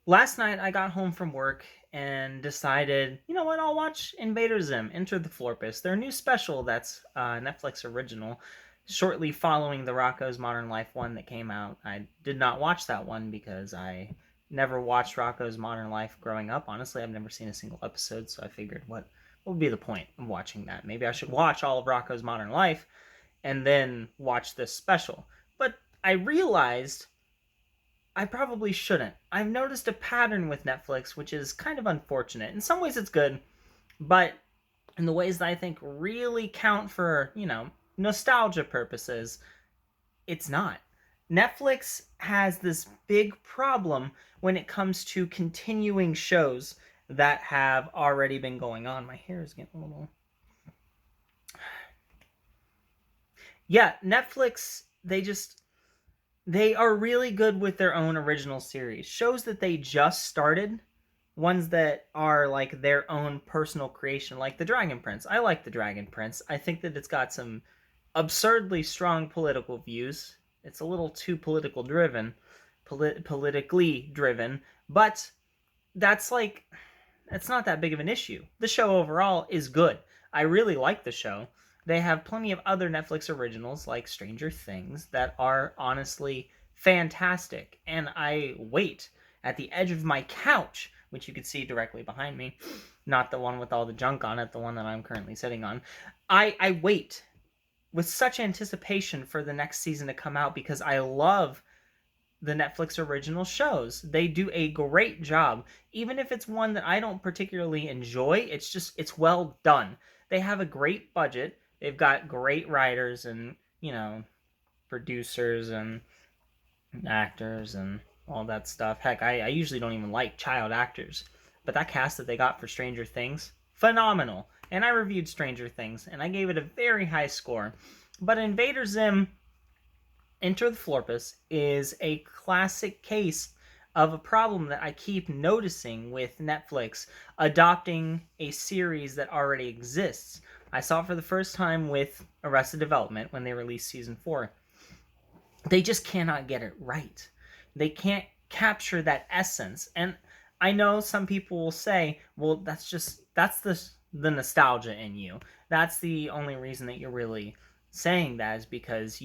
Last night I got home from work and decided, you know what, I'll watch Invader Zim, Enter the Florpus, their new special that's Netflix original, shortly following the Rocco's Modern Life one that came out. I did not watch that one because I never watched Rocco's Modern Life growing up. Honestly, I've never seen a single episode, so I figured what would be the point of watching that? Maybe I should watch all of Rocco's Modern Life and then watch this special. But I realized I probably shouldn't. I've noticed a pattern with Netflix, which is kind of unfortunate. In some ways, it's good, but in the ways that I think really count for, nostalgia purposes, it's not. Netflix has this big problem when it comes to continuing shows that have already been going on. My hair is getting a little. Yeah, Netflix, they are really good with their own original series. Shows that they just started, ones that are like their own personal creation, like The Dragon Prince. I like The Dragon Prince. I think that it's got some absurdly strong political views. It's a little too politically driven, but that's like it's not that big of an issue. The show overall is good. I really like the show. They have plenty of other Netflix originals like Stranger Things that are honestly fantastic. And I wait at the edge of my couch, which you can see directly behind me, not the one with all the junk on it, the one that I'm currently sitting on. I wait with such anticipation for the next season to come out because I love the Netflix original shows. They do a great job. Even if it's one that I don't particularly enjoy, it's well done. They have a great budget. They've got great writers and, producers and actors and all that stuff. Heck, I usually don't even like child actors. But that cast that they got for Stranger Things, phenomenal. And I reviewed Stranger Things, and I gave it a very high score. But Invader Zim Enter the Florpus is a classic case of a problem that I keep noticing with Netflix adopting a series that already exists. I saw it for the first time with Arrested Development when they released season 4. They just cannot get it right. They can't capture that essence. And I know some people will say, well, that's the nostalgia in you. That's the only reason that you're really saying that is because,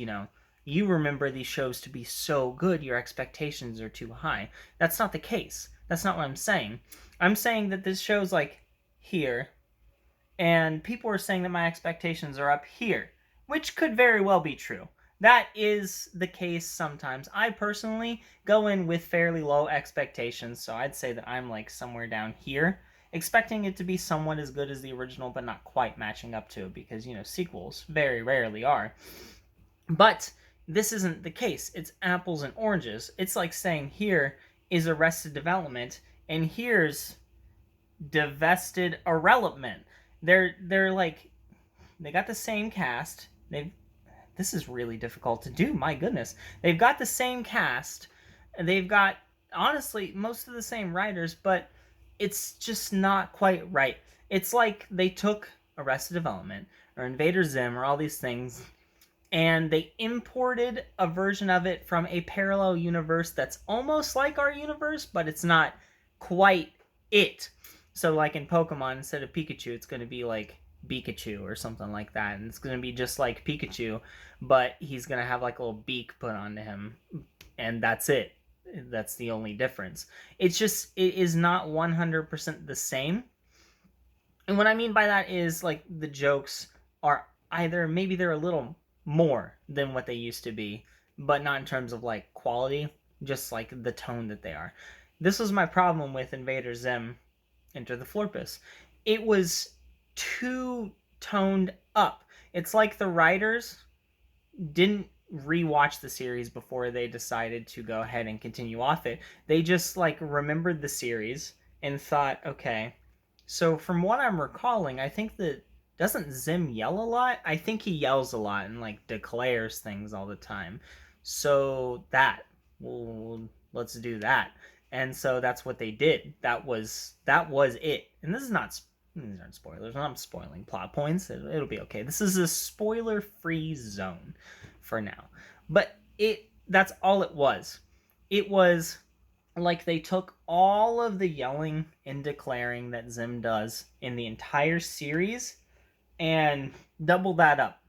you remember these shows to be so good, your expectations are too high. That's not the case. That's not what I'm saying. I'm saying that this show's like here, and people are saying that my expectations are up here, which could very well be true. That is the case sometimes. I personally go in with fairly low expectations, so I'd say that I'm like somewhere down here, expecting it to be somewhat as good as the original, but not quite matching up to it, because, sequels very rarely are. But this isn't the case. It's apples and oranges. It's like saying here is Arrested Development and here's Divested Irrelevant. They're like they got the same cast. This is really difficult to do. My goodness. They've got the same cast. They've got honestly most of the same writers, but it's just not quite right. It's like they took Arrested Development or Invader Zim or all these things and they imported a version of it from a parallel universe that's almost like our universe, but it's not quite it. So, like in Pokemon, instead of Pikachu, it's going to be like Pikachu or something like that, and it's going to be just like Pikachu, but he's going to have like a little beak put onto him, and that's it. That's the only difference. It is not 100% the same. And what I mean by that is like the jokes are either maybe they're a little more than what they used to be, but not in terms of like quality, just like the tone that they are. This was my problem with Invader Zim Enter the Florpus. It was too toned up. It's like the writers didn't rewatch the series before they decided to go ahead and continue off it. They just like remembered the series and thought, okay, so from what I'm recalling, I think that doesn't Zim yell a lot? I think he yells a lot and like declares things all the time. So well, let's do that. And so that's what they did. That was it. And these aren't spoilers. I'm spoiling plot points. It'll be okay. This is a spoiler-free zone for now. But that's all it was. It was like they took all of the yelling and declaring that Zim does in the entire series and doubled that up.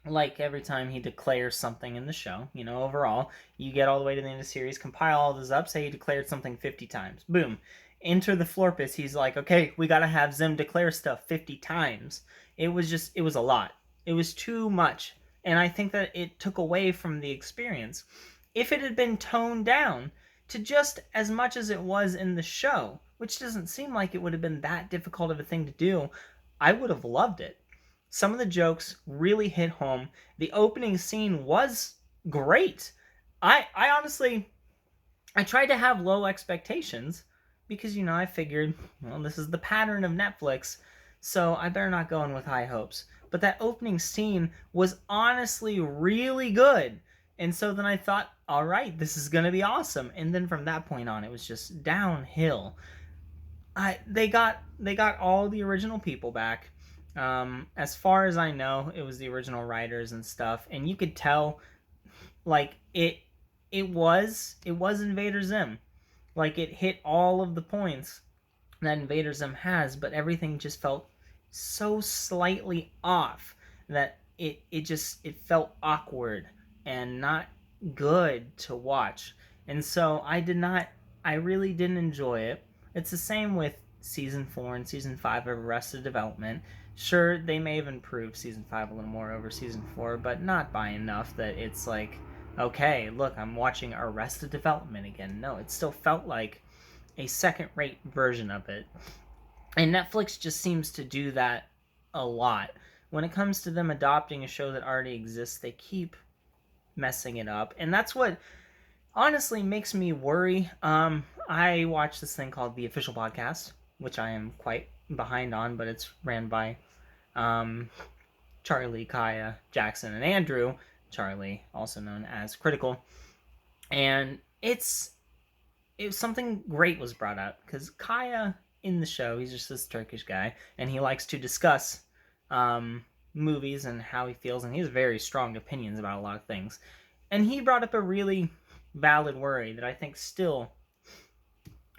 Like every time he declares something in the show, overall, you get all the way to the end of the series, compile all this up, say he declared something 50 times. Boom. Enter the Florpus. He's like, okay, we gotta have Zim declare stuff 50 times. It was a lot. It was too much. And I think that it took away from the experience. If it had been toned down to just as much as it was in the show, which doesn't seem like it would have been that difficult of a thing to do, I would have loved it. Some of the jokes really hit home. The opening scene was great. I honestly, I tried to have low expectations because I figured, well, this is the pattern of Netflix, so I better not go in with high hopes. But that opening scene was honestly really good. And so then I thought, all right, this is going to be awesome. And then from that point on, it was just downhill. They got all the original people back. As far as I know, it was the original writers and stuff, and you could tell, like it was Invader Zim. Like it hit all of the points that Invader Zim has, but everything just felt so slightly off that it felt awkward and not good to watch. And so I really didn't enjoy it. It's the same with season 4 and season 5 of Arrested Development. Sure, they may have improved season 5 a little more over season 4, but not by enough that it's like, okay, look, I'm watching Arrested Development again. No, it still felt like a second-rate version of it. And Netflix just seems to do that a lot. When it comes to them adopting a show that already exists, they keep messing it up. And that's what honestly makes me worry. I watch this thing called The Official Podcast, which I am quite behind on, but it's ran by Charlie, Kaya, Jackson, and Andrew. Charlie, also known as Critical. And something great was brought up because Kaya in the show, he's just this Turkish guy, and he likes to discuss movies and how he feels, and he has very strong opinions about a lot of things. And he brought up a really valid worry that I think still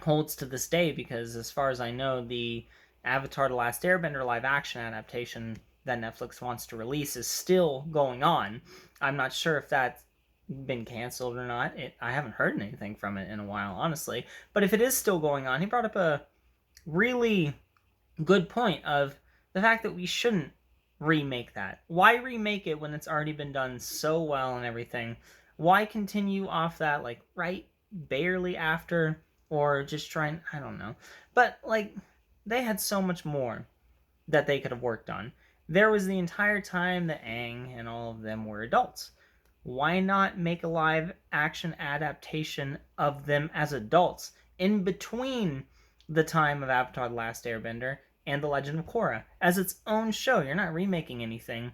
holds to this day, because as far as I know, the Avatar The Last Airbender live action adaptation that Netflix wants to release is still going on. I'm not sure if that's been canceled or not. I haven't heard anything from it in a while, honestly. But if it is still going on, he brought up a really good point of the fact that we shouldn't remake that. Why remake it when it's already been done so well and everything? Why continue off that, like, right barely after, or just trying, I don't know. But, like, they had so much more that they could have worked on. There was the entire time that Aang and all of them were adults. Why not make a live action adaptation of them as adults in between the time of Avatar The Last Airbender and The Legend of Korra as its own show? You're not remaking anything.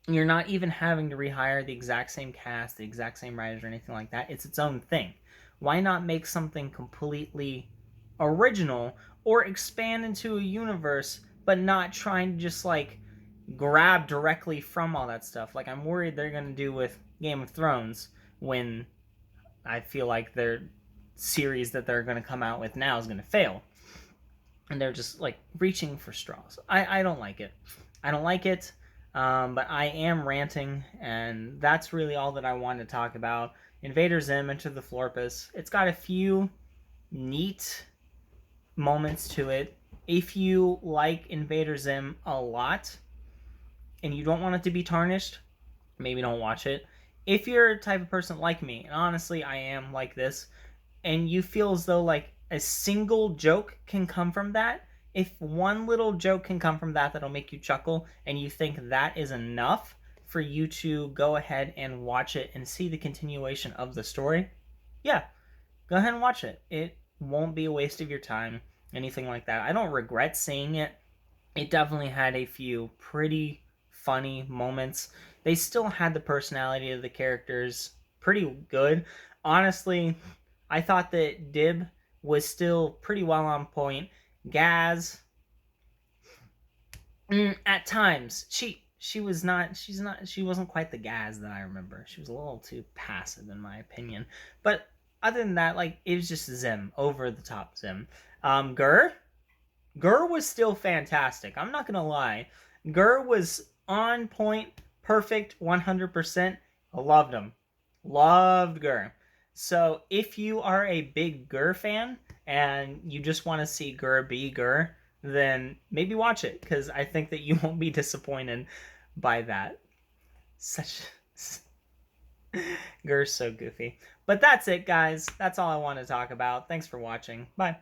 You're not even having to rehire the exact same cast, the exact same writers, or anything like that. It's its own thing. Why not make something completely original or expand into a universe, but not trying to just like grab directly from all that stuff? Like I'm worried they're going to do with Game of Thrones, when I feel like their series that they're going to come out with now is going to fail. And they're just like reaching for straws. I don't like it. I don't like it. But I am ranting, and that's really all that I wanted to talk about. Invader Zim, Enter the Florpus. It's got a few neat moments to it. If you like Invader Zim a lot, and you don't want it to be tarnished, maybe don't watch it. If you're a type of person like me, and honestly I am like this, and you feel as though like a single joke can come from that, if one little joke can come from that that'll make you chuckle, and you think that is enough for you to go ahead and watch it and see the continuation of the story, yeah, go ahead and watch it. It won't be a waste of your time, anything like that. I don't regret seeing it. It definitely had a few pretty funny moments. They still had the personality of the characters pretty good. Honestly, I thought that Dib was still pretty well on point. Gaz, at times, she wasn't quite the Gaz that I remember. She was a little too passive in my opinion. But other than that, like, it was just Zim, over the top Zim. Gur was still fantastic. I'm not gonna lie. Gur was on point, perfect, 100%. I loved him. Loved Gur. So if you are a big Gur fan and you just want to see Gur be Gur, then maybe watch it, because I think that you won't be disappointed by that. Such Gur's so goofy. But that's it, guys. That's all I want to talk about. Thanks for watching. Bye.